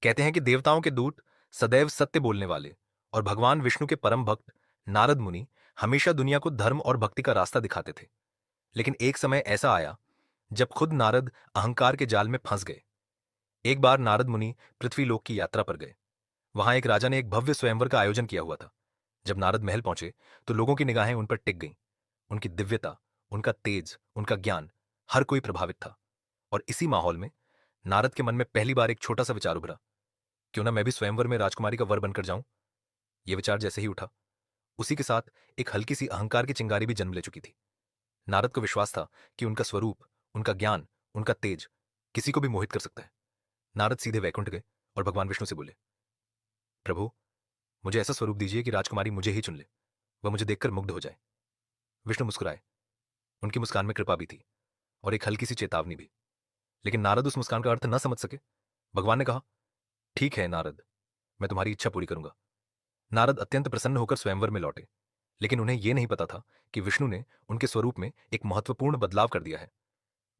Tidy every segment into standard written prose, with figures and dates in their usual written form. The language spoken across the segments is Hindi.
कहते हैं कि देवताओं के दूत, सदैव सत्य बोलने वाले और भगवान विष्णु के परम भक्त नारद मुनि हमेशा दुनिया को धर्म और भक्ति का रास्ता दिखाते थे। लेकिन एक समय ऐसा आया जब खुद नारद अहंकार के जाल में फंस गए। एक बार नारद मुनि पृथ्वीलोक की यात्रा पर गए। वहां एक राजा ने एक भव्य स्वयंवर का आयोजन किया हुआ था। जब नारद महल पहुंचे तो लोगों की निगाहें उन पर टिक गईं। उनकी दिव्यता, उनका तेज, उनका ज्ञान, हर कोई प्रभावित था। और इसी माहौल में नारद के मन में पहली बार एक छोटा सा विचार उभरा, क्यों ना मैं भी स्वयंवर में राजकुमारी का वर बनकर जाऊं। यह विचार जैसे ही उठा, उसी के साथ एक हल्की सी अहंकार की चिंगारी भी जन्म ले चुकी थी। नारद को विश्वास था कि उनका स्वरूप, उनका ज्ञान, उनका तेज किसी को भी मोहित कर सकता है। नारद सीधे वैकुंठ गए और भगवान विष्णु से बोले, प्रभु, मुझे ऐसा स्वरूप दीजिए कि राजकुमारी मुझे ही चुन ले, वह मुझे देखकर मुग्ध हो जाए। विष्णु मुस्कुराए। उनकी मुस्कान में कृपा भी थी और एक हल्की सी चेतावनी भी। लेकिन नारद उस मुस्कान का अर्थ न समझ सके। भगवान ने कहा, ठीक है नारद, मैं तुम्हारी इच्छा पूरी करूंगा। नारद अत्यंत प्रसन्न होकर स्वयंवर में लौटे। लेकिन उन्हें यह नहीं पता था कि विष्णु ने उनके स्वरूप में एक महत्वपूर्ण बदलाव कर दिया है।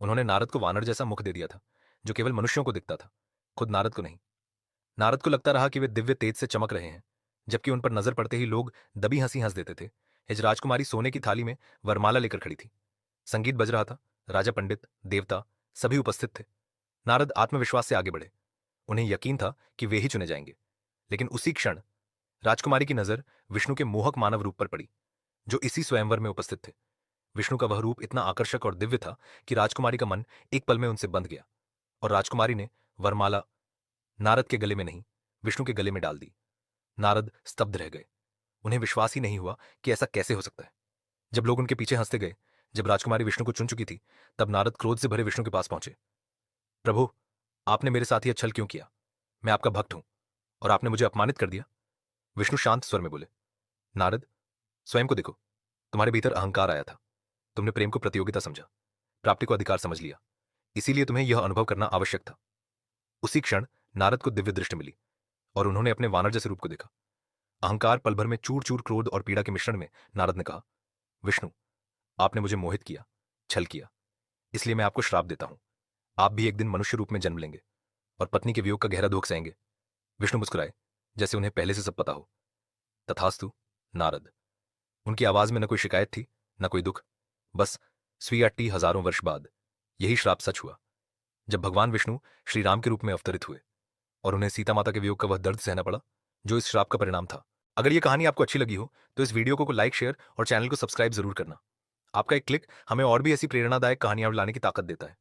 उन्होंने नारद को वानर जैसा मुख दे दिया था, जो केवल मनुष्यों को दिखता था, खुद नारद को नहीं। नारद को लगता रहा कि वे दिव्य तेज से चमक रहे हैं, जबकि उन पर नजर पड़ते ही लोग दबी हंसी हंस देते थे। हिज राजकुमारी सोने की थाली में वरमाला लेकर खड़ी थी। संगीत बज रहा था। राजा, पंडित, देवता सभी उपस्थित थे। नारद आत्मविश्वास से आगे बढ़े। उन्हें यकीन था कि वे ही चुने जाएंगे। लेकिन उसी क्षण राजकुमारी की नजर विष्णु के मोहक मानव रूप पर पड़ी, जो इसी स्वयंवर में उपस्थित थे। विष्णु का वह रूप इतना आकर्षक और दिव्य था कि राजकुमारी का मन एक पल में उनसे बंध गया। और राजकुमारी ने वरमाला नारद के गले में नहीं, विष्णु के गले में डाल दी। नारद स्तब्ध रह गए। उन्हें विश्वास ही नहीं हुआ कि ऐसा कैसे हो सकता है। जब लोग उनके पीछे हंसते गए, जब राजकुमारी विष्णु को चुन चुकी थी, तब नारद क्रोध से भरे विष्णु के पास पहुंचे। प्रभु, आपने मेरे साथ यह छल क्यों किया? मैं आपका भक्त हूं और आपने मुझे अपमानित कर दिया। विष्णु शांत स्वर में बोले, नारद, स्वयं को देखो। तुम्हारे भीतर अहंकार आया था। तुमने प्रेम को प्रतियोगिता समझा, प्राप्ति को अधिकार समझ लिया। इसीलिए तुम्हें यह अनुभव करना आवश्यक था। उसी क्षण नारद को दिव्य दृष्टि मिली और उन्होंने अपने वानर जैसे रूप को देखा। अहंकार पल भर में चूर चूर क्रोध और पीड़ा के मिश्रण में नारद ने कहा, विष्णु, आपने मुझे मोहित किया, छल किया, इसलिए मैं आपको श्राप देता हूं। आप भी एक दिन मनुष्य रूप में जन्म लेंगे और पत्नी के वियोग का गहरा दुख सहेंगे। विष्णु मुस्कुराए, जैसे उन्हें पहले से सब पता हो। तथास्तु नारद। उनकी आवाज में न कोई शिकायत थी, न कोई दुख, बस स्वीयट्टी हजारों वर्ष बाद यही श्राप सच हुआ, जब भगवान विष्णु श्री राम के रूप में अवतरित हुए और उन्हें सीता माता के वियोग का वह दर्द सहना पड़ा, जो इस श्राप का परिणाम था। अगर यह कहानी आपको अच्छी लगी हो तो इस वीडियो को लाइक, शेयर और चैनल को सब्सक्राइब जरूर करना। आपका एक क्लिक हमें और भी ऐसी प्रेरणादायक कहानियां लाने की ताकत देता है।